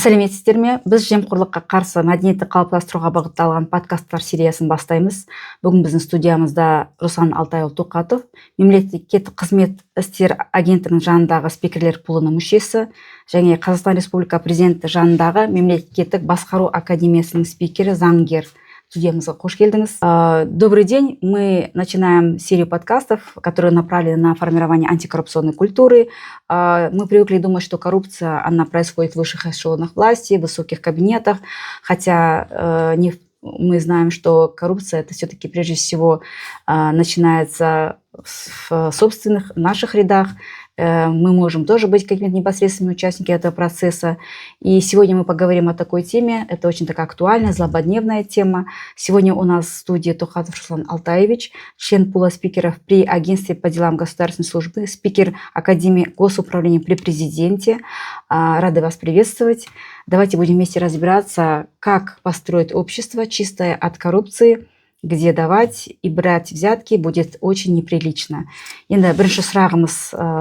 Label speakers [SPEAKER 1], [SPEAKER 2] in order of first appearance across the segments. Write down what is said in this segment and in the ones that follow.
[SPEAKER 1] Сәлеметсіздер ме? Біз жемқорлыққа қарсы мәдениетті қалыптастыруға бағытталған подкасттар сериясын бастаймыз. Бүгін біздің студиямызда Руслан Алтайұлы Тоқатов, мемлекеттік қызмет істер агенттігінің жанындағы спикерлер пулының мүшесі, және Қазақстан Республика президенті жанындағы мемлекеттік басқару академиясының спикері, заңгер. Студиямызға қош келдіңіз. Добрый день. Мы начинаем серию подкастов, которые направлены на формирование антикоррупционной культуры. Мы привыкли думать, что коррупция, она происходит в высших эшелонах власти, в высоких кабинетах, хотя мы знаем, что коррупция это все-таки прежде всего начинается в собственных наших рядах. Мы можем тоже быть какими-то непосредственными участниками этого процесса. И сегодня мы поговорим о такой теме. Это очень такая актуальная, злободневная тема. Сегодня у нас в студии Тоқатов Руслан Алтаевич, член пула спикеров при Агентстве по делам государственной службы, спикер Академии госуправления при президенте. Рады вас приветствовать. Давайте будем вместе разбираться, как построить общество чистое от коррупции, где давать и брать взятки будет очень неприлично. Енді бірінші сұрағымыз,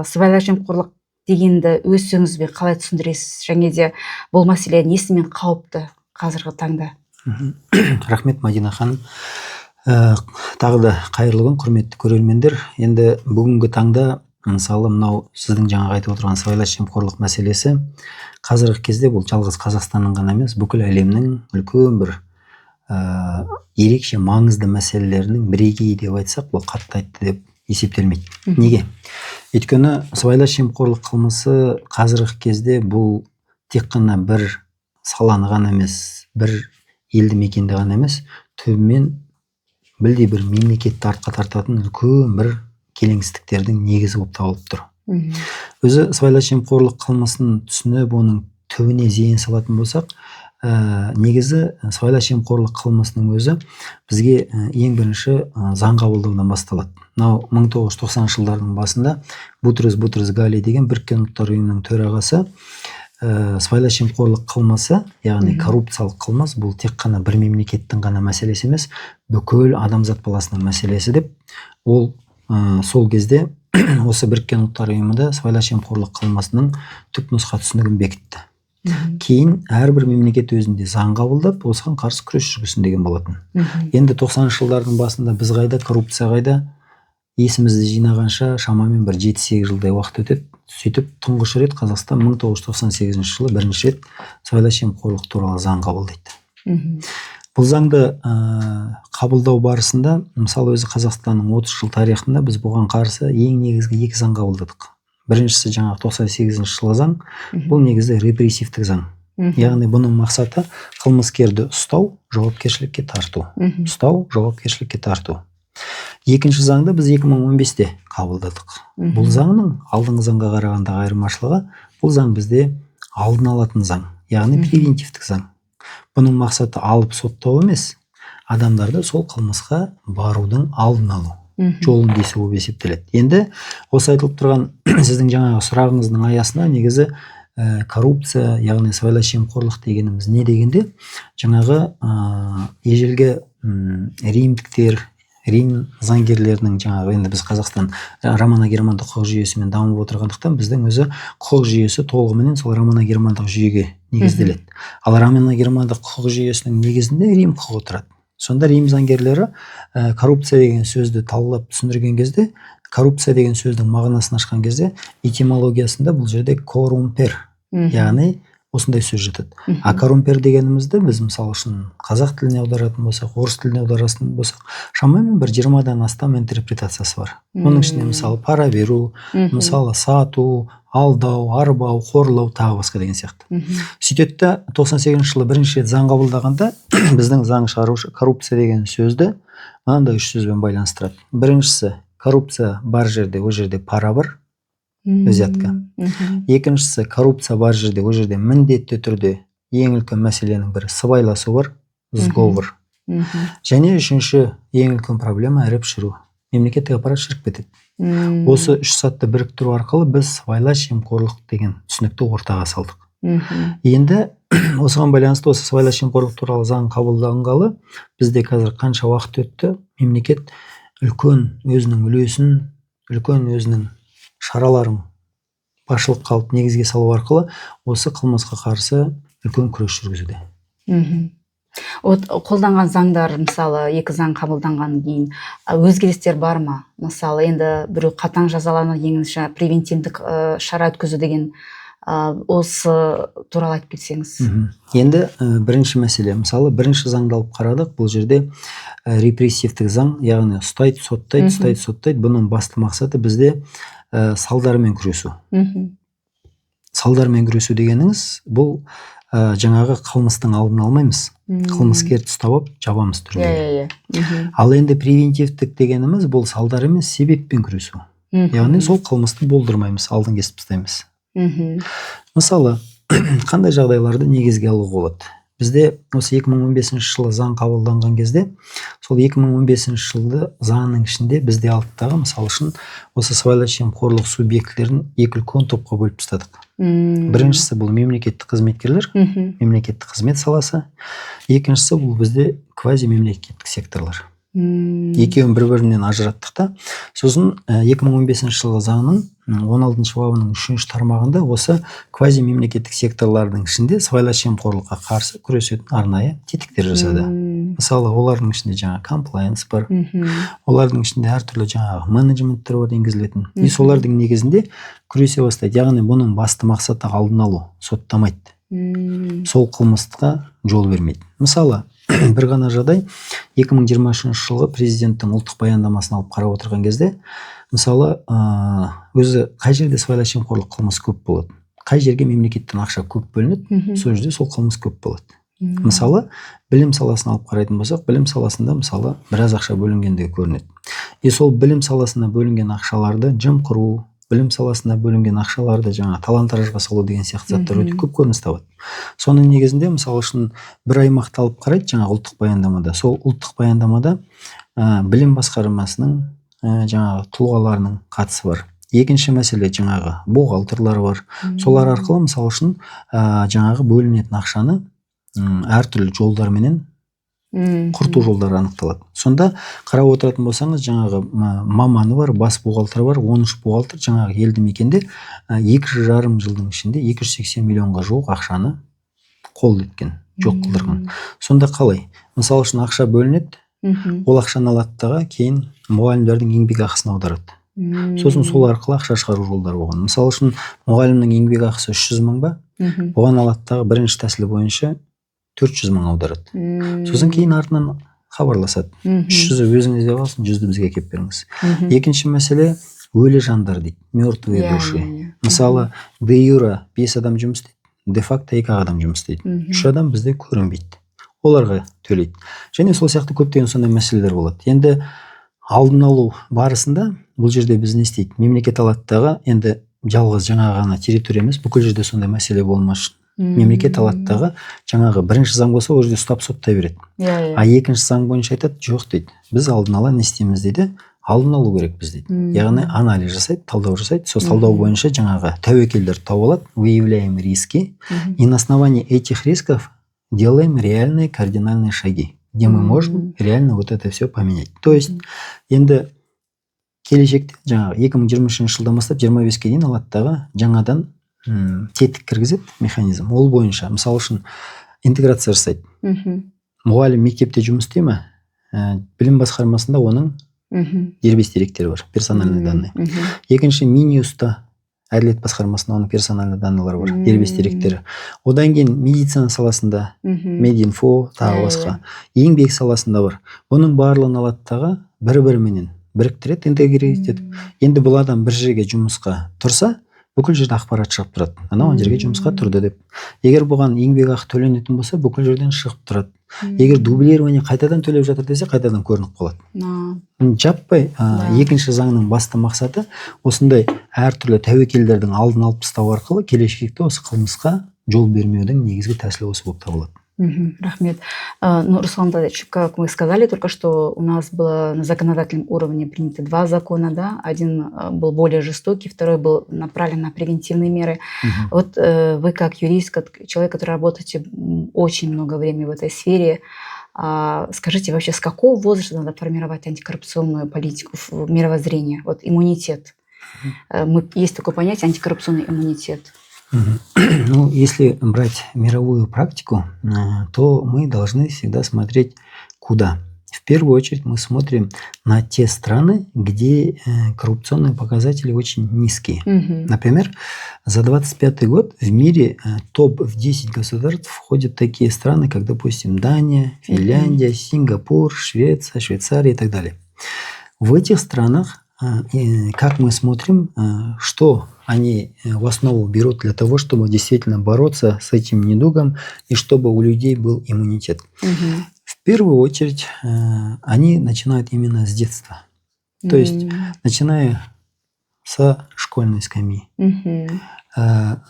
[SPEAKER 1] сыбайлас жемқорлық дегенді өз сөзіңізбен қалай түсіндіресіз? Және де бұл мәселе несімен қауіпті қазіргі таңда?
[SPEAKER 2] Рахмет, Мадина ханым. Тағы да қайырлы күн, құрметті көрермендер. Енді бүгінгі таңда, мысалы, мынау сіздің жаңа айтып отырған сыбайлас жемқорлық мәселесі қазіргі кезде бұл жалғыз Қазақстанның ғана емес, бүкіл әлемнің үлкен бір ерекше маңызды мәселелерінің бірегейі деп айтсақ, бұл қатты айтты деп есептелмейді. Неге? Өйткені сыбайлас жемқорлық қылмысы қазіргі кезде бұл тек қана бір саланы ғана емес, бір елді мекенді ғана емес, түбімен білдей бір мемлекетті артқа тартатын үлкен бір келеңсіздіктердің негізі болып табылып тұр. Өзі сыбайлас жемқорлық қылмысын түсініп, оның түбіне зейін салатын болсақ, негізі сыбайлас жемқорлық қылмысының өзі бізге ең бірінші заң қабылдаудан басталады. Мынау 1990 жылдардың басында Бутрус Гали деген Біріккен ұлттар ұйымының төрағасы сыбайлас жемқорлық қылмысы, яғни коррупциялық қылмыс, бұл тек қана бір мемлекеттің ғана мәселесі емес, бүкіл адамзат баласының мәселесі деп, ол сол кезде осы Біріккен ұлттар ұйымында сыбайлас жемқорлық қылмысының түпнұсқа түсінігін бекітті. Кейін әрбір мемлекет өзінде заң қабылдап, осыған қарсы күрес жүргізсін деген болатын. Енді 90 жылдардың басында біз қайда, коррупция қайда, есімізді жинағанша шамамен бір 7-8 жылдай уақыт өтеді. Сөйтіп тұңғыш рет Қазақстан 1998 жылы бірінші рет сыбайлас жемқорлық туралы заң қабылдайды. Бұл заңды қабылдау барысында, мысалы өзі Қазақстанның 30 жыл тарихында біз бұған қарсы ең негізгі 2 заң қабылдадық. Біріншісі жаңағы 98 жылғы заң, бұл негізі репрессивтік заң. Яғни бұның мақсаты қылмыскерді ұстау, жауапкершілікке тарту. Ұстау, жауапкершілікке тарту. Екінші заңды біз 2015-те қабылдадық. Бұл заңның алдыңғы заңға қарағандағы айырмашылығы, бұл заң бізде алдын алатын заң, яғни превентивтік заң. Бұның мақсаты алып соттау емес, адамдарды сол қылмысқа барудың алдын алу жолын кесу болып есептеледі. Енді осы айтылып тұрған сіздің жаңағы сұрағыңыздың аясына негізі коррупция, яғни сыбайлас жемқорлық дегеніміз не дегенде, жаңағы ежелгі римдіктер, Рим заңгерлерінің жаңағы, енді біз Қазақстан романо-германдық құқық жүйесімен дамып отырғандықтан, біздің өзі құқық жүйесі толығымен сол романо-германдық жүйеге негізделеді. Ал романо-германдық құқық жүйесінің негізінде Рим құқығы тұрады. Сонда Рим заңгерлері коррупция деген сөзді талқылап түсіндірген кезде, коррупция деген сөздің мағынасын ашқан кезде, этимологиясында бұл жерде коррумпер, яғни осындай сөз жатады. А коррумпер дегенімізді біз мысалы үшін қазақ тіліне аударатын болсақ, орыс тіліне аударатын болсақ, шамамен бір 20-дан астам интерпретациясы бар. Оның ішінде мысалы пара беру, мысалы сату, алдау, арбау, қорлау, тағы басқа деген сияқты. Сөйтеді, 98 жылы бірінші рет заң қабылдағанда біздің заң шығарушы коррупция деген сөзді мынандай 3 сөзбен байланыстырады. Біріншісі, коррупция бар жерде, о жерде пара бар, взятка. Екіншісі, коррупция бар жерде, о жерде міндетті түрде ең үлкен мәселенің бірі сыбайласу бар, сговор. Және үшінші ең үлкен проблема іріп шіру. Мемлекеттік аппарат шіріп кетеді. Осы 3 сатты біріктіру арқылы біз сыбайлас жемқорлық деген түсінікті ортаға салдық. Енді осыған байланысты осы сыбайлас жемқорлық туралы заң қабылданғалы бізде қазір қанша уақыт өтті, мемлекет үлкен өзінің үлесін, үлкен өзінің шараларын басшылыққа алып негізге салу арқылы осы қылмысқа қарсы үлкен күрес жүргізуде.
[SPEAKER 1] Вот қолданған заңдар, мысалы 2 заң қабылданғаннан кейін өзгерістер бар ма? Мысалы енді біреу қатаң жазалану, еңінші превентивдік шара өткізу деген, осы туралы айтып кетсеңіз.
[SPEAKER 2] Енді бірінші мәселе, мысалы бірінші заңды алып қарадық, бұл жерде репрессивтік заң, яғни ұстайды, соттайды. Бұның басты мақсаты бізде салдарымен күресу. Салдарымен күресу дегеніңіз, бұл жаңағы қылмыстың алдын алмаймыз. Қылмыскерді ұстап алып жабамыз түрмеге. Ал енді превентивтік дегеніміз бұл салдар емес, себеппен күресу. Яғни сол қылмысты болдырмаймыз, алдын кесіп тастаймыз. Мысалы, қандай жағдайларды негізге алуға болады? Бізде осы 2015 жылы заң қабылданған кезде, сол 2015 жылды заңның ішінде бізде алыптағы, мысалы үшін, осы сыбайлас жемқорлық субъектілерін 2 үлкен топқа бөліп тастадық. Біріншісі бұл мемлекеттік қызметкерлер, мемлекеттік қызмет саласы. Екіншісі бұл бізде квазимемлекеттік секторлар. Екеуін бір-бірінен ажыраттық та. Сосын 2015 жылғы заңның 16 бабының 3 тармағында осы квазимемлекеттік секторлардың ішінде сыбайлас жемқорлыққа қарсы күресетін арнайы тетіктер жасады. Мысалы, олардың ішінде жаңа комплайенс бар, олардың ішінде әртүрлі жаңағы менеджменттер бар енгізілетін. И солардың негізінде күресе бастайды. Яғни бұның басты мақсаты алдын алу, соттамайды. Сол қылмысқа жол бермейді. Мысалы, бір ғана жағдай 2023 жылғы президенттің ұлттық баяндамасын алып қарап отырған кезде, мысалы, өзі қай жерде сыбайлас жемқорлық қылмыс көп болады, қай жерге мемлекеттен ақша көп бөлінеді, сол жерде сол қылмыс көп болады. Мысалы, білім саласын алып қарайтын болсақ, білім саласында мысалы біраз ақша бөлінгендігі көрінеді. И сол білім саласына бөлінген ақшаларды жымқыру, білім саласына бөлінген ақшаларды жаңа талан-таражға салу деген сияқты заттар өте көп көрініс табады. Соның негізінде, мысалы үшін, бір аймақты алып қарайды, жаңа ұлттық баяндамада. Сол ұлттық баяндамада білім басқармасының жаңағы тұлғаларының қатысы бар. Екінші мәселе жаңағы бухгалтерлар бар. Солар арқылы, мысалы үшін, жаңағы бөлінетін ақшаны әртүрлі жолдарменен құрту жолдары анықталады. Сонда қарап отыратын болсаңыз, жаңағы маманы бар, бас бухгалтер бар, 13 бухгалтер жаңағы елді мекенде 2,5 жылдың ішінде 280 миллионға жуық ақшаны қолды еткен, жоқ қылдырған. Сонда қалай? Мысалы үшін ақша бөлінеді, ол ақшаны алады, кейін мұғалімдердің еңбек ақысын аударады. Сосын сол арқылы ақша шығару жолдары болған. Мысалы үшін, мұғалімнің еңбек ақысы 300 мың ба, оған алады, бірінші тәсілі бойынша 400 мың аударады. Сосын кейін артынан хабарласады. 300-і өзіңізде қалсын, 100-ді бізге әкеп беріңіз. Екінші мәселе өлі жандар дейді, мертвые души. Мысалы, де юра 5 адам жұмыс істейді, де факто 2 адам жұмыс істейді. 3 адам бізде көрінбейді. Оларға төлейді. Және сол сияқты көптеген сондай мәселелер болады. Енді алдын алу барысында бұл жерде біз не істейді? Мемлекет алаттағы, енді жалғыз жаңа ғана территория емес, бүкіл жерде сондай мәселе болмас үшін мемлекет алаттағы жаңағы бірінші заң болса, ол жерде ұстап соттай береді. А екінші заң бойынша айтады, жоқ дейді. Біз алдын ала не істейміз дейді, алдын алу керек біз дейді. Яғни анализ жасайды, талдау жасайды. Сол талдау бойынша жаңағы тәуекелдер тауып алады, выявляем риски, и на основании этих рисков делаем реальные кардинальные шаги, где мы можем реально вот это все поменять. То есть, енді келешекте жаңағы 2023 жылдан бастап 25-ке дейін алаттағы жаңадан тетік кіргізеді механизм. Ол бойынша, мысалы үшін, интеграция жасайды. Мұғалім мектепте жұмыс істей ме? Білім басқармасында оның дербес деректері бар, персональный данные. Екінші, Минюста әділет басқармасында оның персональный данныйлары бар, дербес деректері. Одан кейін медицина саласында, мединфо, тағы басқа. Еңбек саласында бар. Оның барлығын алаттағы бір-біріменен біріктіреді, интегрировать етіп. Енді бұл адам бір жерге жұмысқа тұрса, бүкіл жерде ақпарат шығып тұрады. Анау жерге жұмысқа тұрды деп. Егер бұған еңбек ақы төленетін болса, бүкіл жерден шығып тұрады. Егер дублирование қайтадан төлеп жатыр десе, қайтадан көрініп қалады. Жаппай екінші заңның басты мақсаты осындай әртүрлі тәуекелдердің алдын алып тастау арқылы келешекте осы қылмысқа жол бермеудің негізгі тәсілі осы болып табылады.
[SPEAKER 1] Рахмет. Ну, Руслан Владимирович, как вы сказали только что, у нас было на законодательном уровне принято 2 закона, да? Один был более жестокий, второй был направлен на превентивные меры. Вот вы как юрист, как человек, который работаете очень много времени в этой сфере, скажите вообще, с какого возраста надо формировать антикоррупционную политику, мировоззрение, вот иммунитет? Есть такое понятие антикоррупционный иммунитет.
[SPEAKER 2] Ну, если брать мировую практику, то мы должны всегда смотреть куда. В первую очередь мы смотрим на те страны, где коррупционные показатели очень низкие. Например, за 2025 год в мире топ в 10 государств входят такие страны, как, допустим, Дания, Финляндия, Сингапур, Швеция, Швейцария и так далее. В этих странах, как мы смотрим, что они в основу берут для того, чтобы действительно бороться с этим недугом и чтобы у людей был иммунитет. В первую очередь они начинают именно с детства. То есть начиная со школьной скамьи,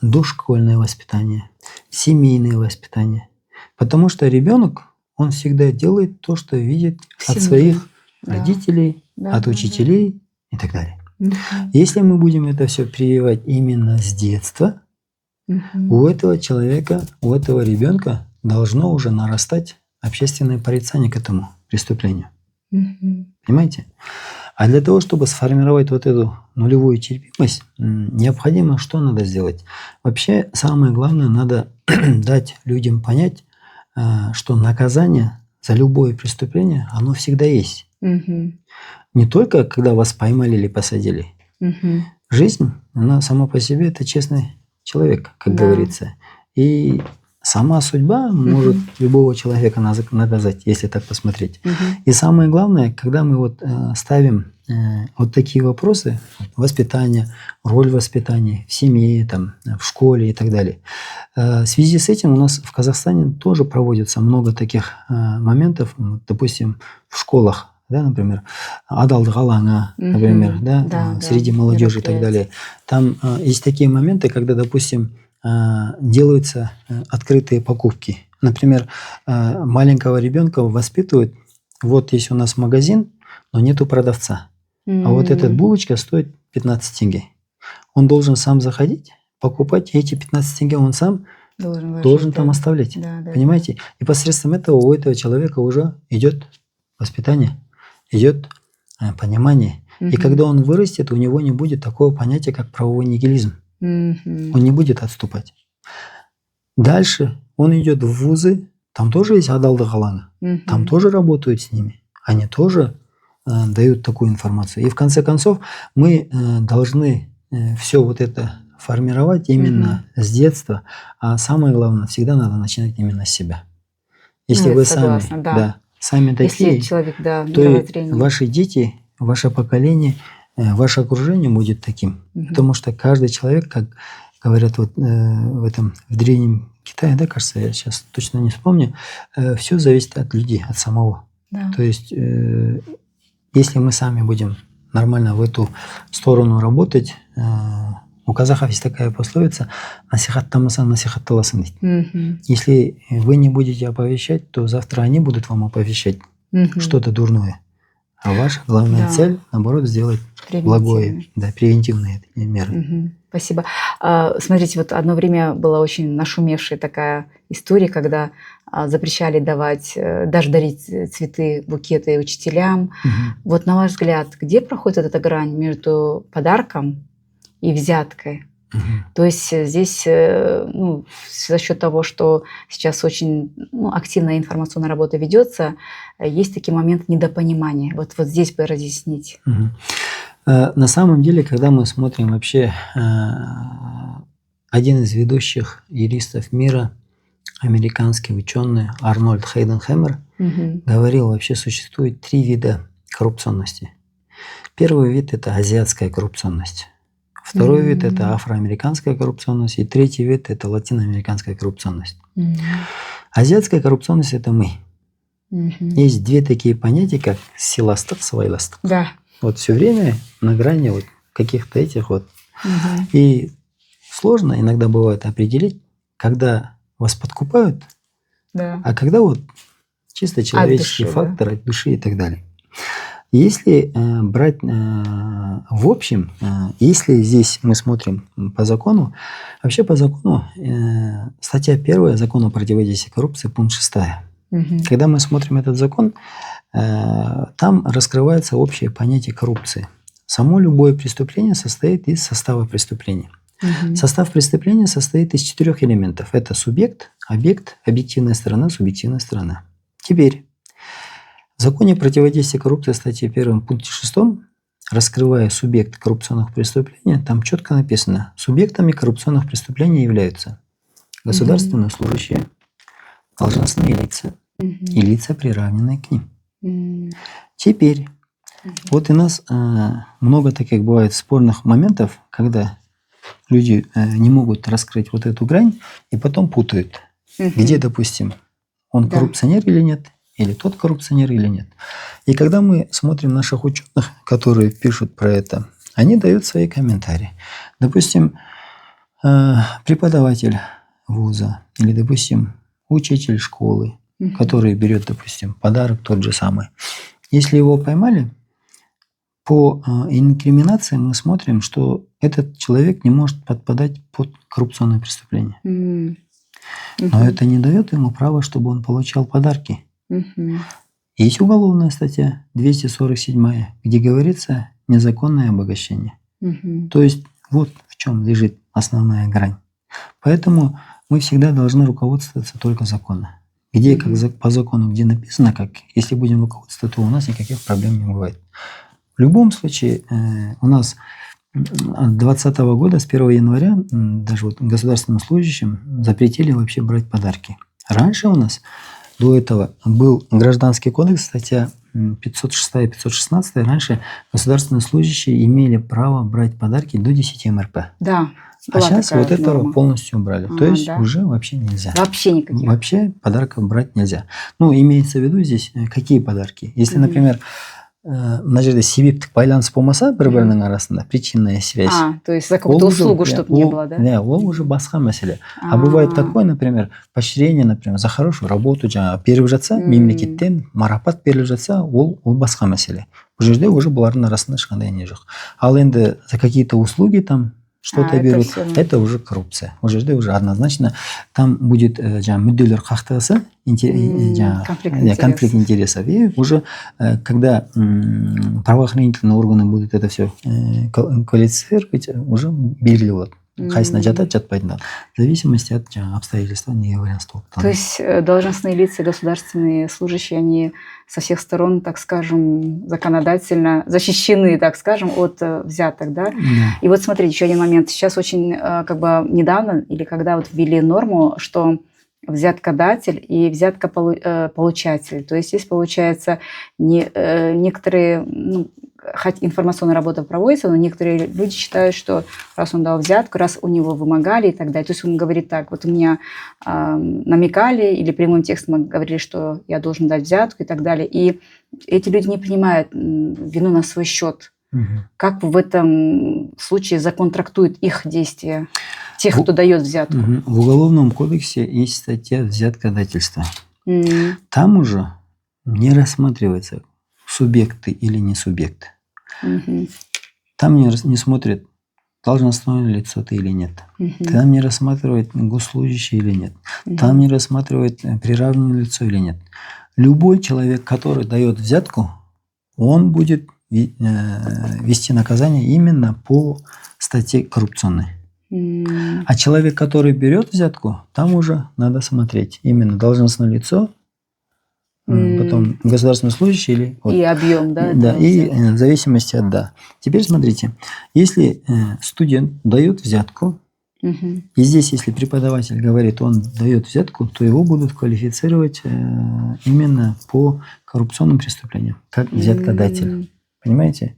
[SPEAKER 2] дошкольное воспитание, семейное воспитание. Потому что ребенок, он всегда делает то, что видит от своих родителей, от учителей и так далее. Если мы будем это все прививать именно с детства, у этого человека, у этого ребенка должно уже нарастать общественное порицание к этому преступлению. Понимаете? А для того, чтобы сформировать вот эту нулевую терпимость, необходимо что надо сделать? Вообще, самое главное, надо дать людям понять, что наказание за любое преступление, оно всегда есть. Не только когда вас поймали или посадили. Жизнь, она сама по себе это честный человек, как говорится. И сама судьба может любого человека наказать, если так посмотреть. И самое главное, когда мы вот ставим вот такие вопросы: воспитание, роль воспитания в семье, там, в школе и так далее. В связи с этим у нас в Казахстане тоже проводится много таких моментов, допустим, в школах. Да, например, адалдық алаңы, например, среди молодежи и так далее. Там есть такие моменты, когда, допустим, делаются открытые покупки. Например, маленького ребенка воспитывают: вот есть у нас магазин, но нету продавца. А вот эта булочка стоит 15 тенге. Он должен сам заходить, покупать, и эти 15 тенге он сам должен там оставлять. Понимаете? И посредством этого у этого человека уже идет воспитание, идет понимание. И когда он вырастет, у него не будет такого понятия, как правовой нигилизм. Он не будет отступать. Дальше он идет в вузы, там тоже есть адалдық алаңы, там тоже работают с ними, они тоже дают такую информацию. И в конце концов мы должны все вот это формировать именно с детства, а самое главное, всегда надо начинать именно с себя. Если вы сами такие,
[SPEAKER 1] если человек,
[SPEAKER 2] то и ваши дети, ваше поколение, ваше окружение будет таким. Потому что каждый человек, как говорят вот в древнем Китае, да, кажется, я сейчас точно не вспомню, все зависит от людей, от самого. То есть, если мы сами будем нормально в эту сторону работать, у казахов есть такая пословица: насихаттамасаң насихатталасың дейді. Если вы не будете оповещать, то завтра они будут вам оповещать что-то дурное. А ваша главная цель, наоборот, сделать благое, превентивные меры.
[SPEAKER 1] Спасибо. Смотрите, вот одно время была очень нашумевшая такая история, когда запрещали давать, даже дарить цветы, букеты учителям. Вот на ваш взгляд, где проходит эта грань между подарком и взяткой? То есть здесь за счет того, что сейчас очень активная информационная работа ведется, есть такие моменты недопонимания. Вот здесь бы разъяснить.
[SPEAKER 2] На самом деле, когда мы смотрим вообще, один из ведущих юристов мира, американский ученый Арнольд Хейденхэмер, говорил, вообще существует 3 вида коррупционности. Первый вид – это азиатская коррупционность. Второй вид – это афроамериканская коррупционность. И третий вид – это латиноамериканская коррупционность. Азиатская коррупционность – это мы. Есть 2 такие понятия, как силастық, сыбайластық. Вот все время на грани вот каких-то этих вот. И сложно иногда бывает определить, когда вас подкупают, а когда вот чисто человеческий фактор от души и так далее. Если брать в общем, если здесь мы смотрим по закону, вообще по закону, статья 1 Закона о противодействии коррупции, пункт 6. Когда мы смотрим этот закон, там раскрывается общее понятие коррупции. Само любое преступление состоит из состава преступления. Состав преступления состоит из 4 элементов. Это субъект, объект, объективная сторона, субъективная сторона. Теперь в законе противодействия коррупции, статье 1, пункте 6, раскрывая субъект коррупционных преступлений, там четко написано: субъектами коррупционных преступлений являются государственные служащие, должностные лица и лица, приравненные к ним. Теперь вот у нас много таких бывает спорных моментов, когда люди не могут раскрыть вот эту грань и потом путают, где, допустим, он коррупционер или нет, или тот коррупционер или нет. И когда мы смотрим наших ученых, которые пишут про это, они дают свои комментарии. Допустим, преподаватель вуза или, допустим, учитель школы, который берет, допустим, подарок тот же самый. Если его поймали, по инкриминации мы смотрим, что этот человек не может подпадать под коррупционное преступление. Но это не дает ему права, чтобы он получал подарки. Есть уголовная статья 247, где говорится незаконное обогащение. То есть вот в чем лежит основная грань. Поэтому мы всегда должны руководствоваться только законом. Где как по закону, где написано как, если будем руководствоваться, то у нас никаких проблем не бывает. В любом случае у нас от 2020 года, с 1 января, даже вот государственным служащим запретили вообще брать подарки. Раньше у нас до этого был Гражданский кодекс, статья 506 и 516. Раньше государственные служащие имели право брать подарки до 10 МРП.
[SPEAKER 1] Да.
[SPEAKER 2] А сейчас вот этого полностью убрали. То есть уже вообще нельзя.
[SPEAKER 1] Вообще никаких.
[SPEAKER 2] Вообще подарков брать нельзя. Ну, имеется в виду здесь какие подарки. Если, например, мына жерде себептік байланыс болмаса бір-бірінің арасында, причинная связь.
[SPEAKER 1] То есть за какую-то услугу, чтобы не было, да?
[SPEAKER 2] Да, ол уже басқа мәселе. А бывает такое, например, поощрение, например, за хорошую работу, жаңағы беріп жатса, мемлекеттен марапат беріліп жатса, ол басқа мәселе. Бұл жерде уже бұлардың арасында ешқандай не жоқ. Ал енді за какие-то услуги там что-то берут, это уже коррупция. Бұл жерде уже однозначно там будет мүдделер қақтығысы, конфликт интересов. И уже когда правоохранительные органы будут это все квалифицировать, уже белгілі болады. Қайсына жатады, жатпайтын. В зависимости от обстоятельств не является.
[SPEAKER 1] То есть должностные лица, государственные служащие, они со всех сторон, так скажем, законодательно защищены, так скажем, от взяток, да? И вот смотрите, еще один момент. Сейчас очень недавно, или когда вот ввели норму, что взяткодатель и взяткополучатель. То есть здесь, получается, некоторые, хоть информационная работа проводится, но некоторые люди считают, что раз он дал взятку, раз у него вымогали и так далее. То есть он говорит так: вот у меня намекали или прямым текстом говорили, что я должен дать взятку и так далее. И эти люди не принимают вину на свой счет. Как в этом случае закон трактует их действия, тех, кто дает взятку?
[SPEAKER 2] В Уголовном кодексе есть статья взяткодательства. Там уже не рассматривается, субъекты или не субъекты. Там не смотрят, должностное лицо ты или нет. Там не рассматривает госслужащий или нет. Там не рассматривает приравненное лицо или нет. Любой человек, который дает взятку, он будет вести наказание именно по статье коррупционной. А человек, который берет взятку, там уже надо смотреть именно должностное лицо, потом государственный служащий или...
[SPEAKER 1] И объем, да?
[SPEAKER 2] Да, и в зависимости от... Да. Теперь смотрите, если студент дает взятку, и здесь, если преподаватель говорит, он дает взятку, то его будут квалифицировать именно по коррупционным преступлениям, как взяткодатель. Понимаете?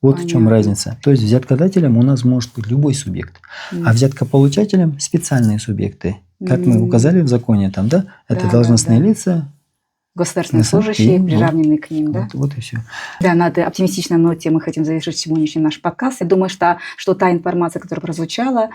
[SPEAKER 2] Вот в чем разница. То есть взяткодателем у нас может быть любой субъект, а взяткополучателем специальные субъекты. Как мы указали в законе, там, да, это должностные лица,
[SPEAKER 1] государственные служащие, приравненные к ним, да?
[SPEAKER 2] Вот и все.
[SPEAKER 1] Да, на этой оптимистичной ноте мы хотим завершить сегодняшний наш подкаст. Я думаю, что та информация, которая прозвучала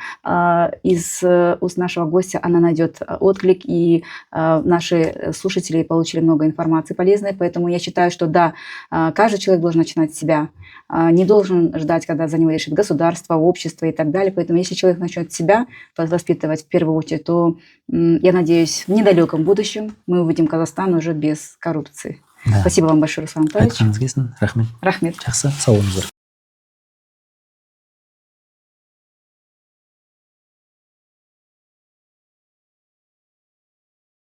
[SPEAKER 1] из уст нашего гостя, она найдет отклик, и наши слушатели получили много информации полезной. Поэтому я считаю, что да, каждый человек должен начинать с себя, не должен ждать, когда за него решит государство, общество и так далее. Поэтому если человек начнет себя воспитывать в первую очередь, то, я надеюсь, в недалеком будущем мы увидим Казахстан уже без коррупции.
[SPEAKER 2] Да.
[SPEAKER 1] Спасибо вам большое, Руслан Анатольевич.
[SPEAKER 2] Рахмет.
[SPEAKER 1] Рахмет.
[SPEAKER 2] Жақсы, сау болыңыздар.